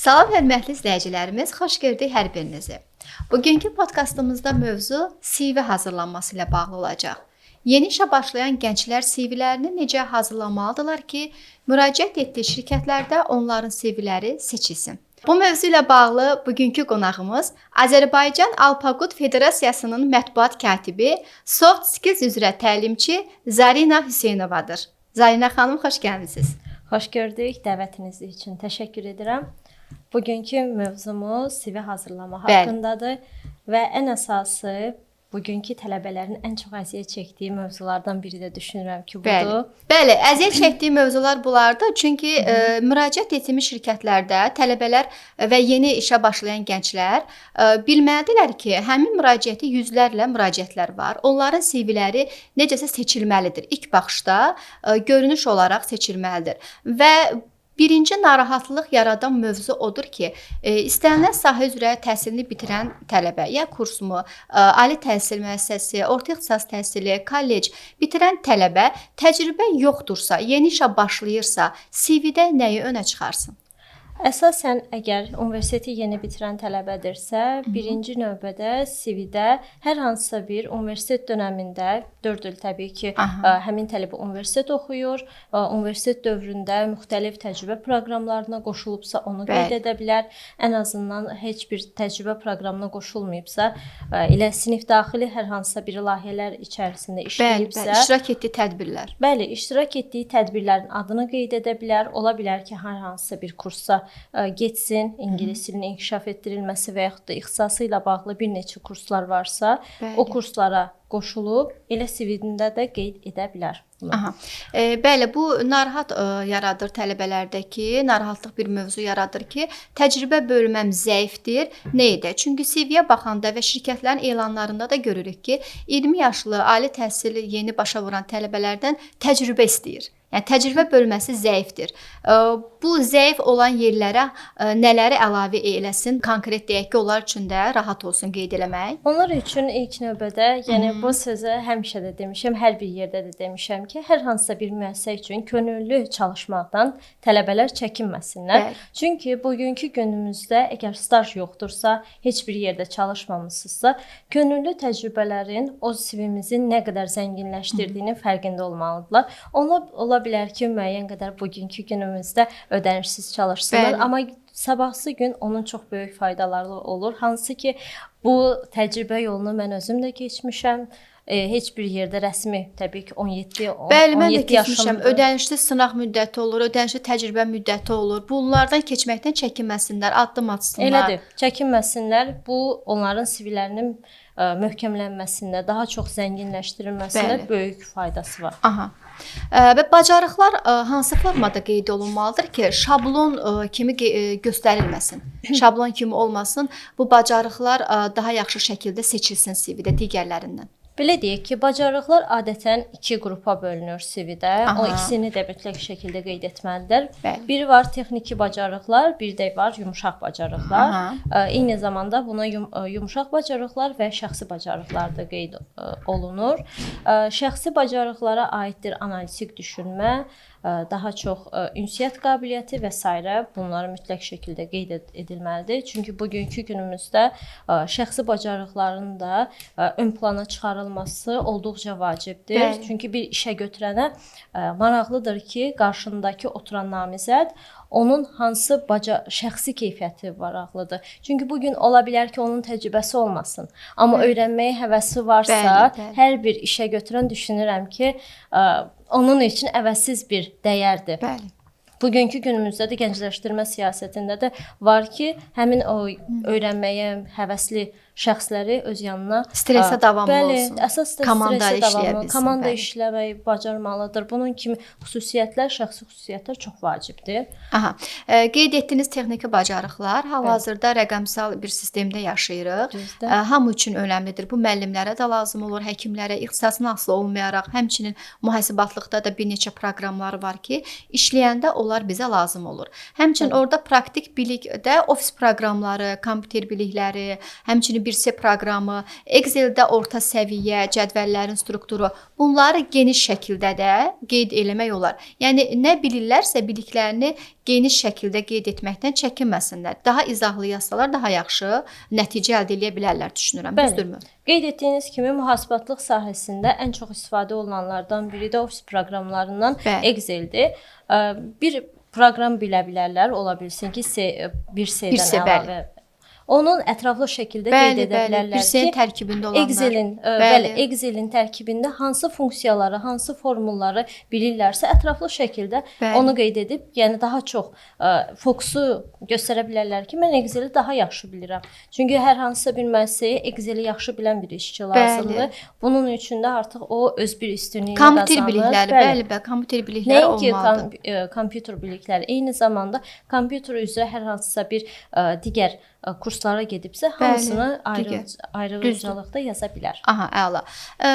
Salam hörmətli izləyicilərimiz, xoş gördük hər birinizi. Bugünkü podkastımızda mövzu CV hazırlanması ilə bağlı olacaq. Yeni işə başlayan gənclər CV-lərini necə hazırlamalıdırlar ki, müraciət etdiyi şirkətlərdə onların CV-ləri seçilsin. Bu mövzu ilə bağlı bugünkü qonağımız Azərbaycan Alpaqut Federasiyasının mətbuat katibi, Soft Skills üzrə təlimçi Zarina Hüseynovadır. Zarina xanım, xoş gəlmisiniz. Xoş gördük. Dəvətiniz üçün təşəkkür edirəm. Bugünkü mövzumuz CV hazırlama haqqındadır və ən əsası bugünkü tələbələrin ən çox əziyyət çəkdiyi mövzulardan biri də düşünürəm ki, budur. Bəli, əziyyət çəkdiyi mövzular bunlardır. Çünki müraciət etmiş şirkətlərdə tələbələr və yeni işə başlayan gənclər bilməlidirlər ki, həmin müraciəti yüzlərlə müraciətlər var. Onların CV-ləri necəsə seçilməlidir. İlk baxışda görünüş olaraq seçilməlidir. Və birinci narahatlıq yaradan mövzu odur ki, istənilən sahə üzrə təhsilini bitirən tələbə, ya kursmu, ali təhsil müəssisəsi, orta ixtisas təhsili, kollec bitirən tələbə təcrübə yoxdursa, yeni işə başlayırsa, CV-də nəyi önə çıxarsın? Əsasən, əgər universiteti yeni bitirən tələbədirsə, birinci növbədə CV-də hər hansısa bir universitet dönəmində 4 il təbii ki, həmin tələbə universitet oxuyur, universitet dövründə müxtəlif təcrübə proqramlarına qoşulubsa, onu qeyd edə bilər. Ən azından heç bir təcrübə proqramına qoşulmayıbsa, elə sinif daxili hər hansısa bir layihələr içərisində işləyibsə, iştirak etdiyi tədbirlər. Bəli, iştirak etdiyi tədbirlərin adını qeyd edə bilər. Ola bilər ki, hər hansısa bir kursa getsin, ingilis dilinin inkişaf etdirilməsi və yaxud da ixtisası ilə bağlı bir neçə kurslar varsa, o kurslara qoşulub elə CV-də də qeyd edə bilər. Bəli, bu narahat yaradır tələbələrdəki, narahatlıq bir mövzu yaradır ki, təcrübə bölməm zəifdir. Nə edək? Çünki CV-yə baxanda və şirkətlərin elanlarında da görürük ki, 20 yaşlı ali təhsili yeni başa vuran tələbələrdən təcrübə istəyir. Yəni təcrübə bölməsi zəifdir. Bu zəif olan yerlərə nələri əlavə eləsin? Konkret deyək ki, onlar üçün də rahat olsun qeyd eləmək. Onlar üçün ilk növbədə, yəni bu sözü həmişə də demişəm, hər bir yerdə də demişəm ki, hər hansısa bir müəssisə üçün könüllü çalışmaqdan tələbələr çəkinməsinlər. Çünki bugünkü günümüzdə əgər staj yoxdursa, heç bir yerdə çalışmamısınızsa, könüllü təcrübələrin o CV-mizin nə qədər zənginləşdirdiyinin fərqində olmalıdırlar. Ola bilər ki, müəyyən qədər bugünkü günümüzdə ödənişsiz çalışsınlar, amma sabahsı gün onun çox böyük faydaları olur. Hansı ki, bu təcrübə yolunu mən özüm də keçmişəm. Heç bir yerdə rəsmi təbii ki 17 Bəli, mən də keçmişəm. Ödənişli sınaq müddəti olur, ödənişli təcrübə müddəti olur. Bunlardan keçməkdən çəkinməsinlər, addım atsınlar. Elədir, çəkinməsinlər. Bu onların CV-lərinin möhkəmlənməsində, daha çox zənginləşdirilməsində böyük faydası var. Və bacarıqlar hansı formada qeyd olunmalıdır ki, şablon kimi göstərilməsin, şablon kimi olmasın, bu bacarıqlar daha yaxşı şəkildə seçilsin CV-də digərlərindən? Belə deyək ki, bacarıqlar adətən 2 qrupa bölünür CV-də. O ikisini də mütləq şəkildə qeyd etməlidir. Biri var texniki bacarıqlar, bir də var yumşaq bacarıqlar. Eyni zamanda buna yumşaq bacarıqlar və şəxsi bacarıqlar da qeyd olunur. Şəxsi bacarıqlara aiddir analitik düşünmə, daha çox ünsiyyət qabiliyyəti və s. bunları mütləq şəkildə qeyd edilməlidir. Çünki bugünkü günümüzdə şəxsi bacarıqların da ön plana çıxarılması olduqca vacibdir. Çünki bir işə götürənə maraqlıdır ki, qarşındakı oturan namizəd onun hansı şəxsi keyfiyyəti maraqlıdır. Çünki bugün ola bilər ki, onun təcrübəsi olmasın. Amma öyrənməyə həvəsi varsa, hər bir işə götürən düşünürəm ki, onun üçün əvəzsiz bir dəyərdir. Bugünkü günümüzdə də gəncləşdirmə siyasətində də var ki, həmin o öyrənməyə həvəsli şəxsləri öz yanına stressə davamlı olsun. Əsas da stressə davamlı, komanda işləmək bacarmalıdır. Bunun kimi xüsusiyyətlər, şəxsi xüsusiyyətlər çox vacibdir. Qeyd etdiyiniz texniki bacarıqlar hal-hazırda rəqəmsal bir sistemdə yaşayırıq. Hamı üçün önəmlidir. Bu müəllimlərə də lazım olur, həkimlərə, ixtisasına asılı olmayaraq, həmçinin mühasibatlıqda da bir neçə proqramlar var ki, işləyəndə onlar bizə lazım olur. Həmçinin orada praktik bilik də ofis proqramları, kompüter bilikləri, həmçinin 1C proqramı, Excel-də orta səviyyə cədvəllərin strukturu, bunları geniş şəkildə də qeyd eləmək olar. Yəni nə bilirlərsə biliklərini geniş şəkildə qeyd etməkdən çəkinməsinlər. Daha izahlı yazsalar daha yaxşı nəticə əldə edə bilərlər düşünürəm. Düzdürmü? Qeyd etdiyiniz kimi mühasibatlıq sahəsində ən çox istifadə olunanlardan biri də ofis proqramlarından Excel-dir. Bir proqram bilə bilərlər, ola bilsin ki, 1C-dən əlavə. Onun ətraflı şəkildə qeyd edə bilərlər ki, tərkibində olanlar. Excel-in tərkibində hansı funksiyaları, hansı formulları bilirlərsə, ətraflı şəkildə onu qeyd edib, yəni daha çox fokusu göstərə bilərlər ki, mən Excel-i daha yaxşı bilirəm. Çünki hər hansısa bir müəssisəyə Excel-i yaxşı bilən bir işçi lazımdır. Bunun üçün də artıq o öz bir üstünlüyünü qazanır. Kompüter bilikləri, kompüter bilikləri olmalıdır. Nəinki kompüter bilikləri, eyni zamanda kompüter üzrə hər hansısa bir digər kurslara gedibsə, hamısını ayrı-ayrılıqda yaza bilər. Aha, əla.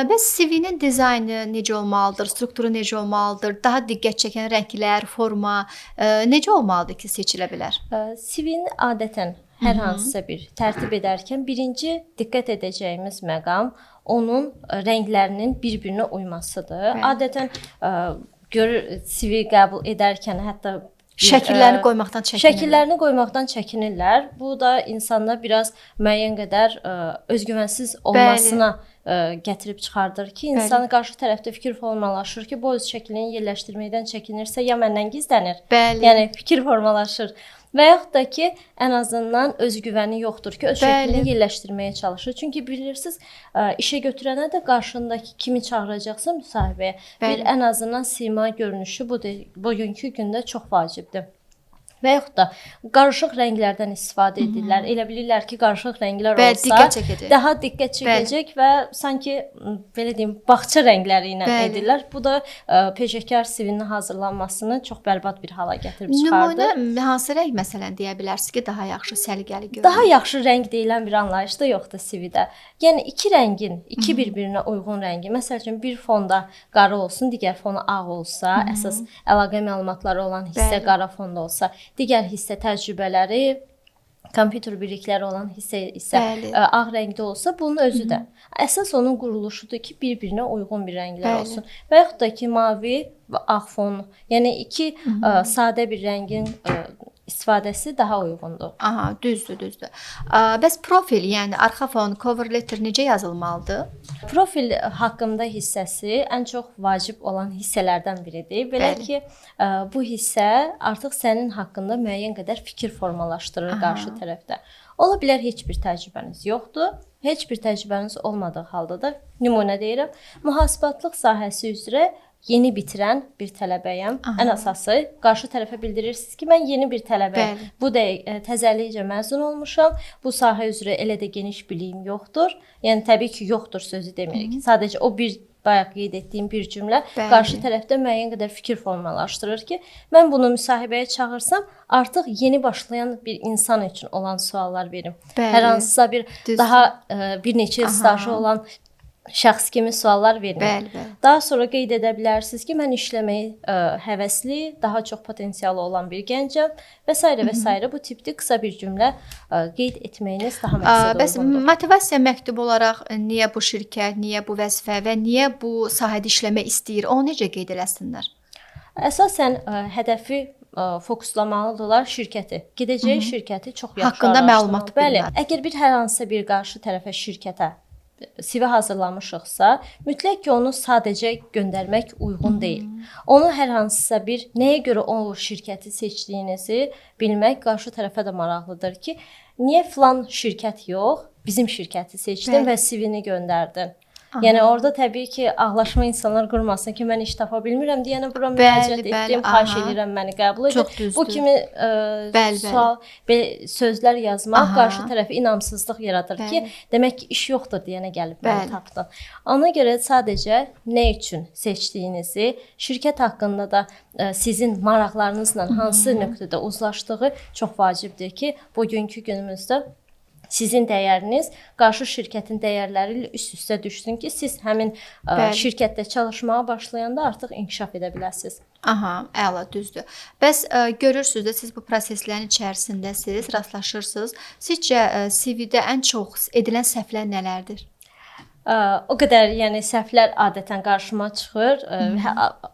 Bəs CV-nin dizaynı necə olmalıdır, strukturu necə olmalıdır, daha diqqət çəkən rənglər, forma necə olmalıdır ki, seçilə bilər? CV-ni adətən hər hansısa bir tərtib edərkən birinci diqqət edəcəyimiz məqam onun rənglərinin bir-birinə uymasıdır. Adətən CV qəbul edərkən hətta şəkillərini qoymaqdan çəkinirlər. Bu da insanda biraz müəyyən qədər özgüvənsiz olmasına gətirib çıxardır ki, insanın qarşı tərəfdə fikir formalaşır ki, bu öz şəklini yerləşdirməkdən çəkinirsə, ya məndən gizlənir, yəni fikir formalaşır. Və yaxud da ki, ən azından özgüvəni yoxdur ki, öz şəklini yerləşdirməyə çalışır. Çünki bilirsiniz, işə götürənə də qarşındakı kimi çağıracaqsa müsahibəyə, bir ən azından sima görünüşü bugünkü gündə çox vacibdir. Və yaxud da qarışıq rənglərdən istifadə edirlər. Elə bilirlər ki, qarışıq rənglər olsa daha diqqət çəkəcək və sanki belə deyim, bağça rəngləri ilə edirlər. Bu da peşəkar CV-nin hazırlanmasını çox bərbad bir hala gətirib çıxardır. Nümunə hansı rəng məsələn deyə bilərsiniz ki, daha yaxşı, səliqəli görünür? Daha yaxşı rəng deyilən bir anlayış da yoxdur CV-də. Yəni iki rəngin, iki bir-birinə uyğun rəngi, məsəl üçün bir fonda qara olsun, digər fonu ağ olsa, əsas əlaqə məlumatları olan hissə qara fonda olsa, digər hissə təcrübələri, kompüter bilikləri olan hissə isə ağ rəngdə olsa, bunun özü də əsas onun quruluşudur ki, bir-birinə uyğun bir rənglər olsun. Və yaxud da ki, mavi və ağ fon, yəni iki sadə bir rəngin istifadəsi daha uyğundur. Aha, düzdür. Bəs profil, yəni arxa fon, cover letter necə yazılmalıdır? Profil haqqında hissəsi ən çox vacib olan hissələrdən biridir. Belə ki, bu hissə artıq sənin haqqında müəyyən qədər fikir formalaşdırır qarşı tərəfdə. Ola bilər heç bir təcrübəniz yoxdur. Heç bir təcrübəniz olmadığı halda da nümunə deyirəm, mühasibatlıq sahəsi üzrə yeni bitirən bir tələbəyəm. Ən əsası qarşı tərəfə bildirirsiniz ki, mən yeni bir tələbəyəm. Bu da təzəlikcə məzun olmuşam. Bu sahə üzrə elə də geniş biliyim yoxdur. Yəni təbii ki, yoxdur sözü demirik. Sadəcə o bir bayaq qeyd etdiyim bir cümlə qarşı tərəfdə müəyyən qədər fikir formalaşdırır ki, mən bunu müsahibəyə çağırsam, artıq yeni başlayan bir insan üçün olan suallar verim. Hər hansısa bir daha bir neçə il stajı olan şəxs kimi suallar verin. Daha sonra qeyd edə bilərsiniz ki, mən işləməyə həvəsli, daha çox potensialı olan bir gəncəm və s. Bu tipdə qısa bir cümlə qeyd etməyiniz daha məqsəd Bəs motivasiya məktubu olaraq niyə bu şirkət, niyə bu vəzifə və niyə bu sahədə işləmək istəyir, onu necə qeyd eləsinlər? Əsasən hədəfi fokuslamalıdırlar şirkəti. Gedəcəyi şirkəti çox yaxşı haqqında məlumat bilməlidir. Əgər bir hər hansısa bir qarşı tərəfə şirkətə CV hazırlamışıqsa, mütləq ki, onu sadəcə göndərmək uyğun deyil. Onu hər hansısa bir, nəyə görə o şirkəti seçdiyinizi bilmək qarşı tərəfə də maraqlıdır ki, niyə filan şirkət yox, bizim şirkəti seçdin və CV-ni göndərdin. Yəni orada təbii ki, ağlaşma insanlar qurmasın ki, mən iş tapa bilmirəm deyənə bura müraciət etdim, xahiş edirəm məni qəbul edin. Bu kimi sual, sözlər yazmaq qarşı tərəfə inamsızlıq yaradır ki, demək ki, iş yoxdur deyənə gəlib məni tapdın. Ona görə sadəcə nə üçün seçdiyinizi, şirkət haqqında da sizin maraqlarınızla hansı nöqtədə uzlaşdığı çox vacibdir ki, bugünkü günümüzdə sizin dəyəriniz qarşı şirkətin dəyərləri ilə üst-üstə düşsün ki, siz həmin şirkətdə çalışmağa başlayanda artıq inkişaf edə biləsiniz. Aha, əla, düzdür. Bəs görürsüz də siz bu proseslərin içərisindəsiz, rastlaşırsınız. Sizcə CV-də ən çox edilən səhvlər nələrdir? O qədər, yəni səhvlər adətən qarşıma çıxır.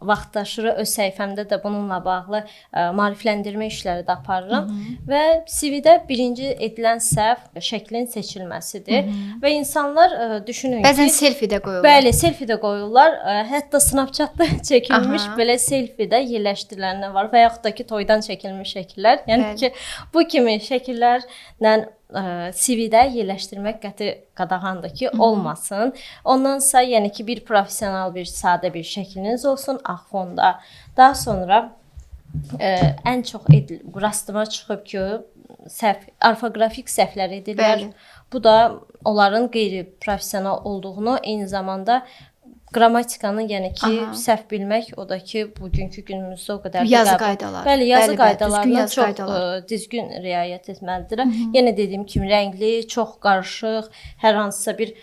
Vaxtaşırı öz səhifəmdə də bununla bağlı maarifləndirmə işləri də aparıram və CV-də birinci edilən səhv şəklin seçilməsidir və insanlar düşünün ki, bəzən selfie də qoyurlar. Bəli, selfie də qoyurlar. Hətta Snapchat-da çəkilmiş belə selfie-də yerləşdirilənlər var və yaxud da ki, toydan çəkilmiş şəkillər. Yəni ki, bu kimi şəkillərlə CV-də yerləşdirmək qəti qadağandır ki, olmasın. Ondansa, yəni ki, bir professional, bir sadə bir şəkliniz olsun ağ fonda. Daha sonra ən çox rastıma çıxıb ki, orfoqrafik səhvlər edirlər. Bəli. Bu da onların qeyri-professional olduğunu, eyni zamanda qrammatikanı, yəni ki, səhv bilmək, o da ki, bugünkü günümüzdə o qədər yazı qaydaları. Bəli, yazı qaydalarına çox düzgün riayət etməlidirlər. Yenə dediyim kimi rəngli, çox qarışıq, hər hansısa bir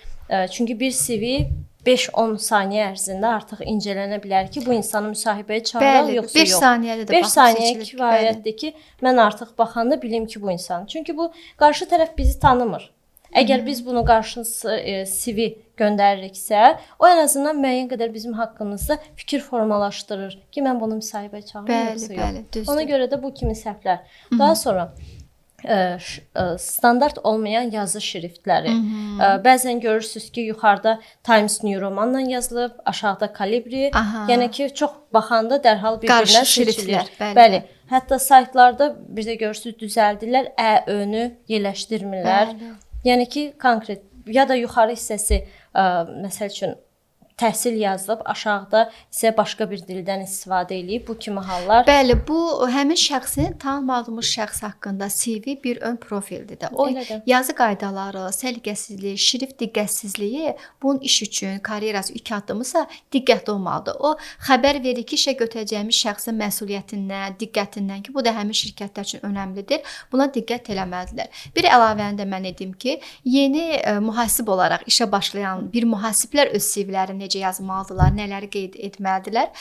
çünki bir CV 5-10 saniyə ərzində artıq incələnə bilər ki, bu insanı müsahibəyə çağıraq yoxsa yox. 5 saniyədə də 5 saniyə kifayətdir ki, mən artıq baxanda bilim ki, bu insan. Çünki bu qarşı tərəf bizi tanımır. Əgər biz bunu qarşısı CV göndəririksə, o ən azından müəyyən qədər bizim haqqımızda fikir formalaşdırır ki, mən bunu müsahibəyə çağırıram yoxsa yox. Ona görə də bu kimi səhvlər. Daha sonra standart olmayan yazı şriftləri. Bəzən görürsüz ki, yuxarıda Times New Romanla yazılıb, aşağıda Calibri. Yəni ki, çox baxanda dərhal bir-birinə seçilir. Bəli. Hətta saytlarda bir də görürsüz düzəldirlər, ə-önü yerləşdirmirlər. Yəni ki, konkret ya da yuxarı hissəsi məsəl üçün təhsil yazılıb, aşağıda isə başqa bir dildən istifadə edib bu kimi hallar. Bəli, bu həmin şəxsin tanınmadığımız şəxs haqqında CV bir ön profildir də. O yazı qaydaları, səliqəsizlik, şrift diqqətsizliyi bunun iş üçün, karyerası ilk addımısa diqqətli olmalıdır. O xəbər verir ki, işə götürəcəyimiz şəxsin məsuliyyətindən, diqqətindən ki, bu da həmin şirkətlər üçün önəmlidir. Buna diqqət eləməlidirlər. Bir əlavəni də mən edim ki, yeni mühasib olaraq işə başlayan bir mühasiblər öz CV-lərini necə yazmalıdırlar, nələri qeyd etməlidirlər.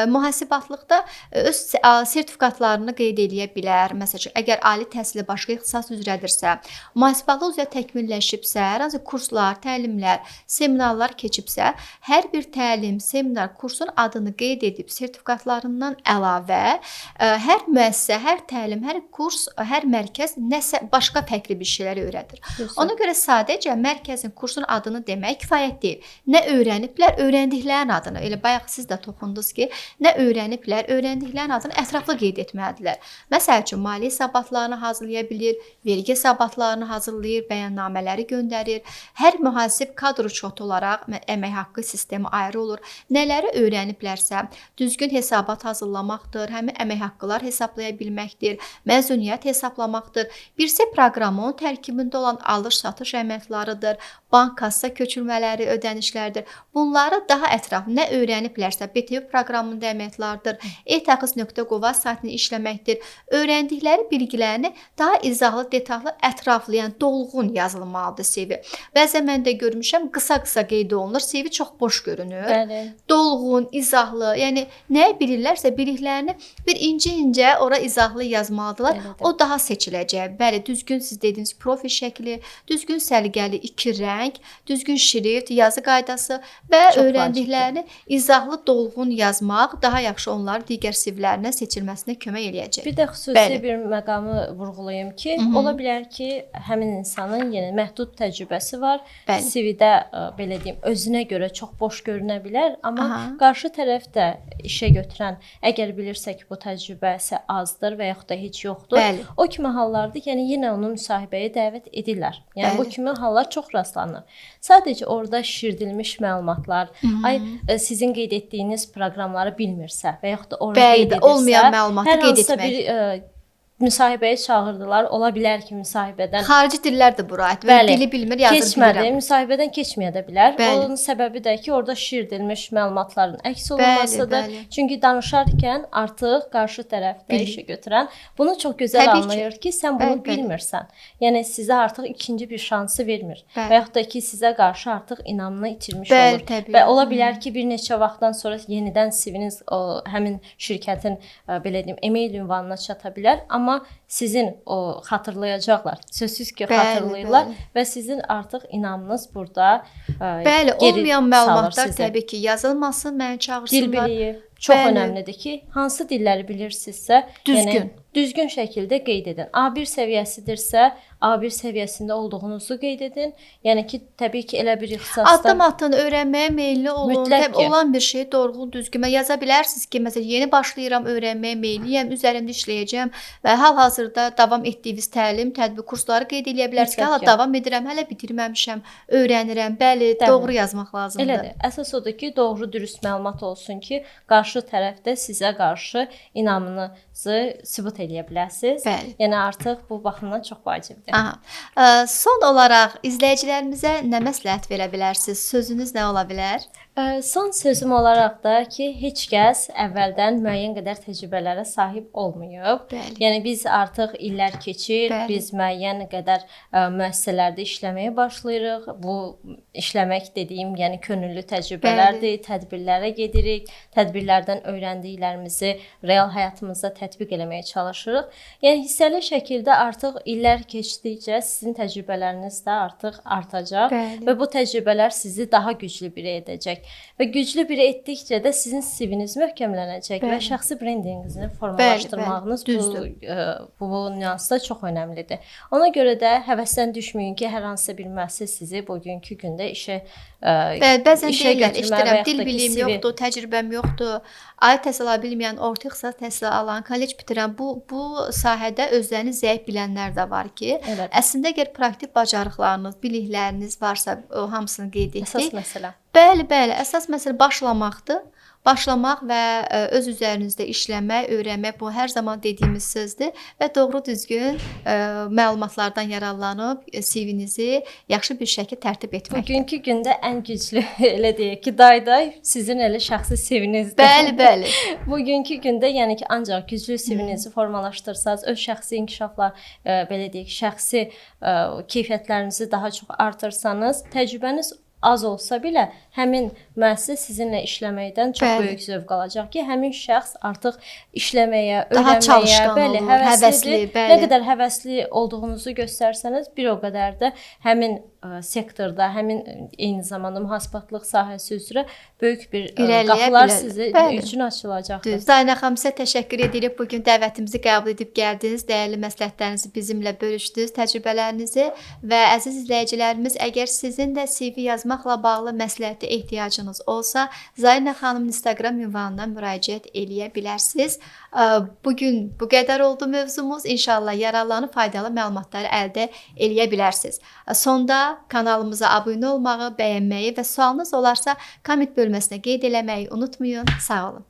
Mühasibatlıqda öz sertifikatlarını qeyd edə bilər. Məsələn, əgər ali təhsili başqa ixtisas üzrədirsə, mühasibatlıq üzrə təkmilləşibsə, hər hansı kurslar, təlimlər, seminarlar keçibsə, hər bir təlim, seminar, kursun adını qeyd edib sertifikatlarından əlavə hər müəssisə, hər təlim, hər kurs, hər mərkəz nəsə başqa fərqli bir şeylər öyrədir. Ona görə sadəcə mərkəzin, kursun adını demək kifayət deyil. Nə öyrəniblər, öyrəndiklərin adını, elə bayaq siz də toxundunuz ki, nə öyrəniblər, öyrəndiklərin adını ətraflı qeyd etməlidirlər. Məsəl üçün, maliyyə hesabatlarını hazırlaya bilir, vergi hesabatlarını hazırlayır, bəyannamələri göndərir. Hər mühasib kadr uçotu olaraq əmək haqqı sistemi ayrı olur. Nələri öyrəniblərsə, düzgün hesabat hazırlamaqdır, həmin əmək haqqılar hesablaya bilməkdir, məzuniyyət hesablamaqdır. Birisi proqramın tərkibində olan alış-satış əməliyyatlarıdır, bank kassa köçürmələri, ödənişlərdir. Bunları daha ətraflı nə öyrəniblərsə, BTV proqramında əməliyyatlardır, e-təxis.gov saytını işləməkdir. Öyrəndikləri bilgilərini daha izahlı, detallı, ətraflayan, dolğun yazılmalıdır CV. Bəzən mən də görmüşəm, qısa-qısa qeyd olunur, CV çox boş görünür. Bəli. Dolğun, izahlı, yəni nəyi bilirlərsə, biliklərini bir incə-incə ora izahlı yazmalıdırlar. Elədir. O daha seçiləcək. Bəli, düzgün siz dediyiniz profil şəkli, düzgün səliqəli iki rəng, düzgün şrift, yazı qaydası və çox öyrəndiklərini izahlı, dolğun yazmaq daha yaxşı onları digər CV-lərinə seçilməsinə kömək eləyəcək. Bir də xüsusi bir məqamı vurğulayım ki, ola bilər ki, həmin insanın məhdud təcrübəsi var. CV-də belə deyim, özünə görə çox boş görünə bilər, amma qarşı tərəf də işə götürən, əgər bilirsə ki, bu təcrübəsi azdır və yaxud da heç yoxdur, o kimi hallarda yəni yenə onu müsahibəyə dəvət edirlər. Yəni bu kimi hallar çox rastlanır. Sadəcə orada şişirdilmiş məlumatlar, sizin qeyd etdiyiniz proqramları bilmirsə və yaxud da orada qeyd edirsə, olmayan məlumatı qeyd etmək. Bir müsahibəyə çağırdılar. Ola bilər ki, müsahibədən xarici dillər də bura aid. Dili bilmir, yazır keçmədi, bilmirəm. müsahibədən keçməyə də bilər. Bəli. Onun səbəbi də ki, orada şişirdilmiş məlumatların əks olunmasıdır. Bəli. Çünki danışarkən artıq qarşı tərəfdə işə götürən bunu çox gözəl Təbii anlayır ki, sən bunu bilmirsən. Yəni sizə artıq ikinci bir şansı vermir. Və yaxud da ki, sizə qarşı artıq inamını itirmiş olur. Təbii. Və ola bilər ki, bir neçə vaxtdan sonra yenidən CV-niz həmin şirkətin belə deyim, e-mail ünvanına çata bilər, amma sizin o xatırlayacaqlar. Sözsüz ki, xatırlayırlar və sizin artıq inamınız burada bəli, olmayan məlumatlar təbii ki, yazılmasın, məni çağırsınlar. Dil biliyi çox önəmlidir ki, hansı dilləri bilirsinizsə, yəni düzgün şəkildə qeyd edin. A1 səviyyəsidirsə, A1 səviyyəsində olduğunuzu qeyd edin. Yəni ki, təbii ki, elə bir ixtisasda addım-addım öyrənməyə meylli olun. Təbii olan bir şey doğru düzgün yaza bilərsiniz ki, məsələn, yeni başlayıram, öyrənməyə meylliyəm, üzərində işləyəcəm və hal-hazırda davam etdiyiniz təlim, tədbir kursları qeyd edə bilərsiniz ki, hala davam edirəm, hələ bitirməmişəm, öyrənirəm. Bəli, doğru yazmaq lazımdır. Elədir. Əsas odur ki, doğru dürüst məlumat olsun ki, qarşı tərəfdə sizə qarşı inamınızı sübut edə biləsiniz. Bəli. Yəni artıq bu baxımdan çox vacibdir. Aha. Son olaraq izləyicilərimizə nə məsləhət verə bilərsiniz? Sözünüz nə ola bilər? Son sözüm olaraq da ki, heç kəs əvvəldən müəyyən qədər təcrübələrə sahib olmayıb. Bəli. Yəni biz artıq illər keçir, biz müəyyən qədər müəssisələrdə işləməyə başlayırıq. Bu işləmək dediyim, yəni könüllü təcrübələrdir, tədbirlərə gedirik, tədbirlərdən öyrəndiklərimizi real həyatımızda tətbiq eləməyə çalışırıq. Yəni hissəli şəkildə artıq illər keçdikcə sizin təcrübələriniz də artıq artacaq və bu təcrübələr sizi daha güclü biri edəcək. Və güclü biri etdikcə də sizin CV-niz möhkəmlənəcək və şəxsi brendinqinizi formalaşdırmağınız bu nüansda çox önəmlidir. Ona görə də həvəsdən düşməyin ki, hər hansısa bir müəssisə sizi bugünkü gündə işə deyirlər, işləyirəm, dil biliyim yoxdur, təcrübəm yoxdur. Ali təhsil ala bilməyən, orta ixtisas təhsil alan, kollec bitirən bu sahədə özlərini zəif bilənlər də var ki, əslində əgər praktik bacarıqlarınız, bilikləriniz varsa, o hamısını qeyd etdik. Əsas məsələ. Bəli, əsas məsələ başlamaqdır. Başlamaq və öz üzərinizdə işləmək, öyrənmək bu hər zaman dediyimiz sözdür və doğru düzgün məlumatlardan yararlanıb CV-nizi yaxşı bir şəkildə tərtib etməkdir. Bugünkü gündə ən güclü elə deyək ki, day sizin elə şəxsi CV-nizdir. Bəli. Bugünkü gündə yəni ki, ancaq güclü CV-nizi formalaşdırsanız, öz şəxsi inkişafla belə deyək, şəxsi keyfiyyətlərinizi daha çox artırsanız, təcrübəniz az olsa belə həmin müəssisə sizinlə işləməkdən çox böyük zövq alacaq ki, həmin şəxs artıq işləməyə, öyrənməyə, həvəslidir. Nə qədər həvəsli olduğunuzu göstərsəniz, bir o qədər də həmin sektorda, həmin eyni zamanda mühasibatlıq sahəsi üzrə böyük bir qapılar sizin üçün açılacaqdır. Zaynə xanım, sizə təşəkkür edirik. Bugün dəvətimizi qəbul edib gəldiniz, dəyərli məsləhətlərinizi bizimlə bölüşdünüz, təcrübələrinizi və əziz izləyicilərimiz, əgər sizin də CV yazmaqla bağlı məsləhətə ehtiyacınız olsa, Zaynə xanımın Instagram ünvanına müraciət eləyə bilərsiniz. Bugün bu qədər oldu mövzumuz. İnşallah yararlanıb faydalı məlumatları əldə eləyə bilərsiniz. Sonda kanalımıza abunə olmağı, bəyənməyi və sualınız olarsa komment bölməsinə qeyd eləməyi unutmayın. Sağ olun.